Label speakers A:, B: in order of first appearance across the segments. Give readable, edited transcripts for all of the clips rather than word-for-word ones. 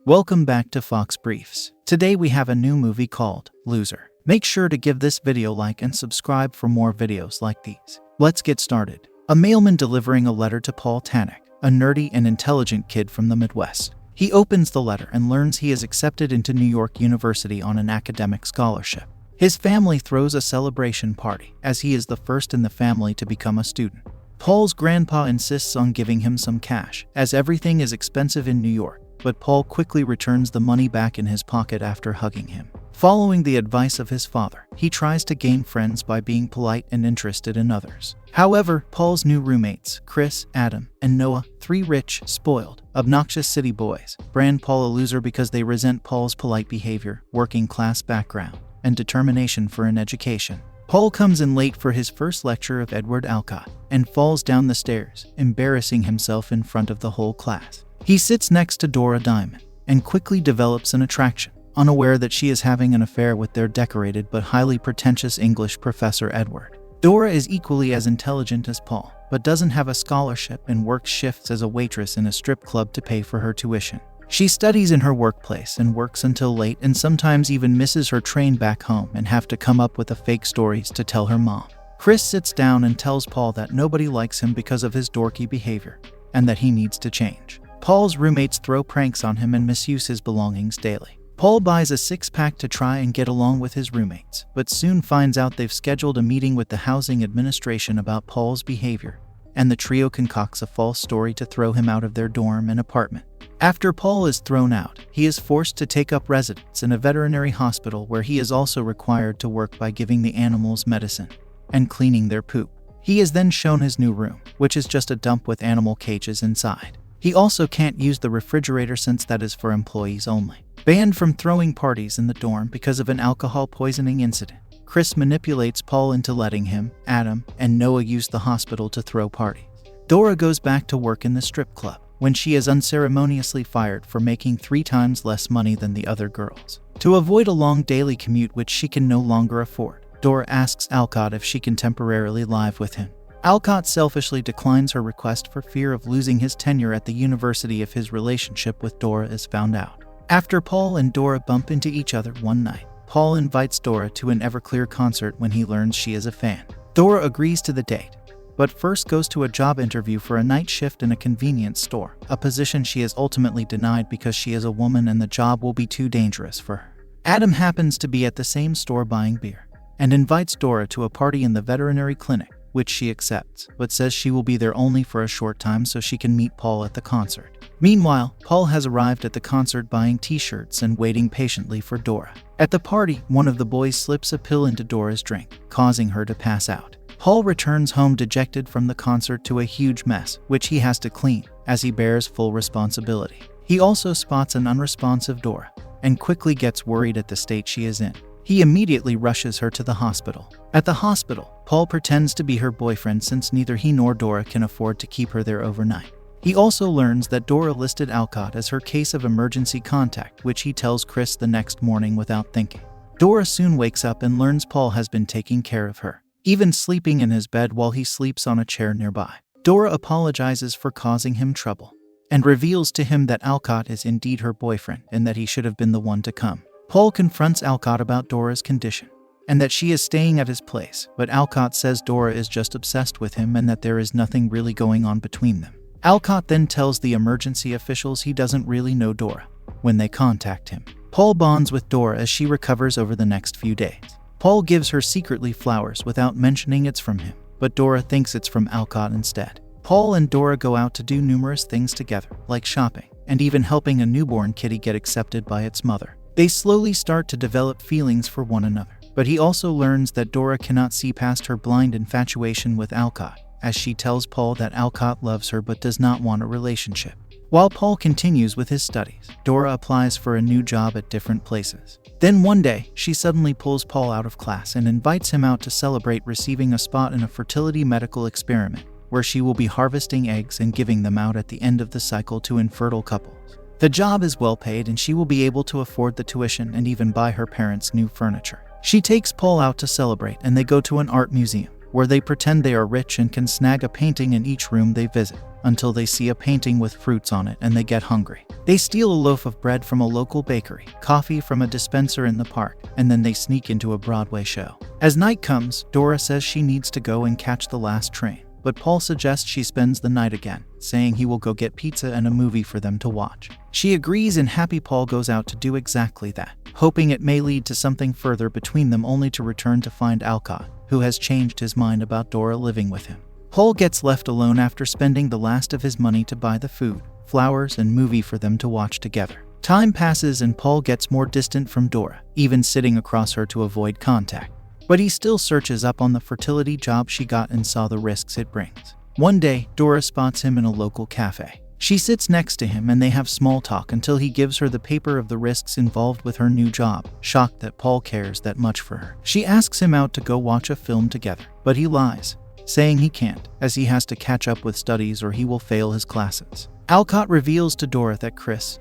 A: Welcome back to Fox Briefs. Today we have a new movie called Loser. Make sure to give this video a like and subscribe for more videos like these. Let's get started. A mailman delivering a letter to Paul Tannick, a nerdy and intelligent kid from the Midwest. He opens the letter and learns he is accepted into New York University on an academic scholarship. His family throws a celebration party, as he is the first in the family to become a student. Paul's grandpa insists on giving him some cash, as everything is expensive in New York, but Paul quickly returns the money back in his pocket after hugging him. Following the advice of his father, he tries to gain friends by being polite and interested in others. However, Paul's new roommates, Chris, Adam, and Noah, three rich, spoiled, obnoxious city boys, brand Paul a loser because they resent Paul's polite behavior, working class background, and determination for an education. Paul comes in late for his first lecture of Edward Alcott and falls down the stairs, embarrassing himself in front of the whole class. He sits next to Dora Diamond and quickly develops an attraction, unaware that she is having an affair with their decorated but highly pretentious English professor Edward. Dora is equally as intelligent as Paul, but doesn't have a scholarship and works shifts as a waitress in a strip club to pay for her tuition. She studies in her workplace and works until late and sometimes even misses her train back home and have to come up with fake stories to tell her mom. Chris sits down and tells Paul that nobody likes him because of his dorky behavior and that he needs to change. Paul's roommates throw pranks on him and misuse his belongings daily. Paul buys a six-pack to try and get along with his roommates, but soon finds out they've scheduled a meeting with the housing administration about Paul's behavior, and the trio concocts a false story to throw him out of their dorm and apartment. After Paul is thrown out, he is forced to take up residence in a veterinary hospital where he is also required to work by giving the animals medicine and cleaning their poop. He is then shown his new room, which is just a dump with animal cages inside. He also can't use the refrigerator since that is for employees only. Banned from throwing parties in the dorm because of an alcohol poisoning incident, Chris manipulates Paul into letting him, Adam, and Noah use the hospital to throw parties. Dora goes back to work in the strip club when she is unceremoniously fired for making 3 times less money than the other girls. To avoid a long daily commute which she can no longer afford, Dora asks Alcott if she can temporarily live with him. Alcott selfishly declines her request for fear of losing his tenure at the university if his relationship with Dora is found out. After Paul and Dora bump into each other one night, Paul invites Dora to an Everclear concert when he learns she is a fan. Dora agrees to the date, but first goes to a job interview for a night shift in a convenience store, a position she is ultimately denied because she is a woman and the job will be too dangerous for her. Adam happens to be at the same store buying beer and invites Dora to a party in the veterinary clinic, which she accepts, but says she will be there only for a short time so she can meet Paul at the concert. Meanwhile, Paul has arrived at the concert buying t-shirts and waiting patiently for Dora. At the party, one of the boys slips a pill into Dora's drink, causing her to pass out. Paul returns home dejected from the concert to a huge mess, which he has to clean, as he bears full responsibility. He also spots an unresponsive Dora, and quickly gets worried at the state she is in. He immediately rushes her to the hospital. At the hospital, Paul pretends to be her boyfriend since neither he nor Dora can afford to keep her there overnight. He also learns that Dora listed Alcott as her case of emergency contact, which he tells Chris the next morning without thinking. Dora soon wakes up and learns Paul has been taking care of her, even sleeping in his bed while he sleeps on a chair nearby. Dora apologizes for causing him trouble and reveals to him that Alcott is indeed her boyfriend and that he should have been the one to come. Paul confronts Alcott about Dora's condition and that she is staying at his place, but Alcott says Dora is just obsessed with him and that there is nothing really going on between them. Alcott then tells the emergency officials he doesn't really know Dora when they contact him. Paul bonds with Dora as she recovers over the next few days. Paul gives her secretly flowers without mentioning it's from him, but Dora thinks it's from Alcott instead. Paul and Dora go out to do numerous things together, like shopping, and even helping a newborn kitty get accepted by its mother. They slowly start to develop feelings for one another, but he also learns that Dora cannot see past her blind infatuation with Alcott, as she tells Paul that Alcott loves her but does not want a relationship. While Paul continues with his studies, Dora applies for a new job at different places. Then one day, she suddenly pulls Paul out of class and invites him out to celebrate receiving a spot in a fertility medical experiment, where she will be harvesting eggs and giving them out at the end of the cycle to infertile couples. The job is well paid and she will be able to afford the tuition and even buy her parents new furniture. She takes Paul out to celebrate and they go to an art museum, where they pretend they are rich and can snag a painting in each room they visit. until they see a painting with fruits on it and they get hungry. They steal a loaf of bread from a local bakery, coffee from a dispenser in the park, and then they sneak into a Broadway show. As night comes, Dora says she needs to go and catch the last train, but Paul suggests she spends the night again, saying he will go get pizza and a movie for them to watch. She agrees, and happy Paul goes out to do exactly that, hoping it may lead to something further between them, only to return to find Alcott, who has changed his mind about Dora living with him. Paul gets left alone after spending the last of his money to buy the food, flowers, and movie for them to watch together. Time passes and Paul gets more distant from Dora, even sitting across her to avoid contact. But he still searches up on the fertility job she got and saw the risks it brings. One day, Dora spots him in a local cafe. She sits next to him and they have small talk until he gives her the paper of the risks involved with her new job, shocked that Paul cares that much for her. She asks him out to go watch a film together, but he lies, saying he can't, as he has to catch up with studies or he will fail his classes. Alcott reveals to Dora that Chris,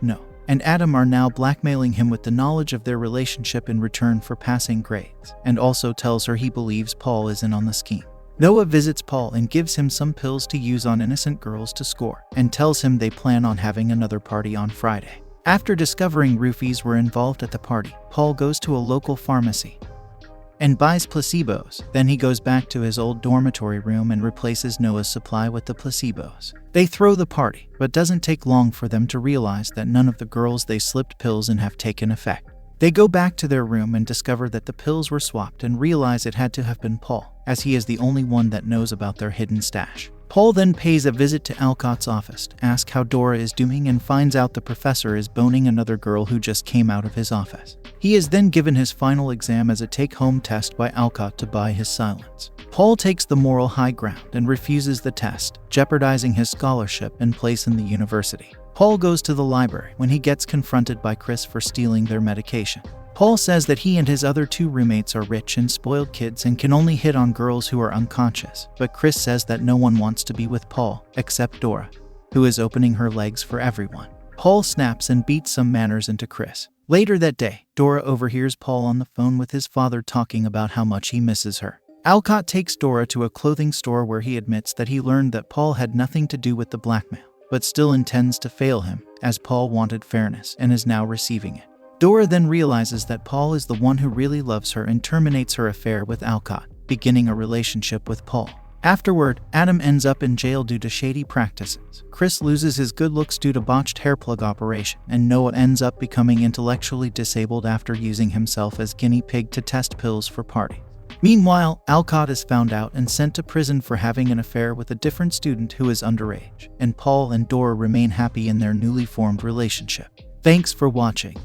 A: and Adam are now blackmailing him with the knowledge of their relationship in return for passing grades, and also tells her he believes Paul is in on the scheme. Noah visits Paul and gives him some pills to use on innocent girls to score, and tells him they plan on having another party on Friday. After discovering roofies were involved at the party, Paul goes to a local pharmacy and buys placebos. Then he goes back to his old dormitory room and replaces Noah's supply with the placebos. They throw the party, but doesn't take long for them to realize that none of the girls they slipped pills in have taken effect. They go back to their room and discover that the pills were swapped and realize it had to have been Paul, as he is the only one that knows about their hidden stash. Paul then pays a visit to Alcott's office to ask how Dora is doing and finds out the professor is boning another girl who just came out of his office. He is then given his final exam as a take-home test by Alcott to buy his silence. Paul takes the moral high ground and refuses the test, jeopardizing his scholarship and place in the university. Paul goes to the library when he gets confronted by Chris for stealing their medication. Paul says that he and his other two roommates are rich and spoiled kids and can only hit on girls who are unconscious, but Chris says that no one wants to be with Paul, except Dora, who is opening her legs for everyone. Paul snaps and beats some manners into Chris. Later that day, Dora overhears Paul on the phone with his father talking about how much he misses her. Alcott takes Dora to a clothing store where he admits that he learned that Paul had nothing to do with the blackmail, but still intends to fail him, as Paul wanted fairness and is now receiving it. Dora then realizes that Paul is the one who really loves her and terminates her affair with Alcott, beginning a relationship with Paul. Afterward, Adam ends up in jail due to shady practices. Chris loses his good looks due to botched hair plug operation, and Noah ends up becoming intellectually disabled after using himself as guinea pig to test pills for parties. Meanwhile, Alcott is found out and sent to prison for having an affair with a different student who is underage, and Paul and Dora remain happy in their newly formed relationship. Thanks for watching.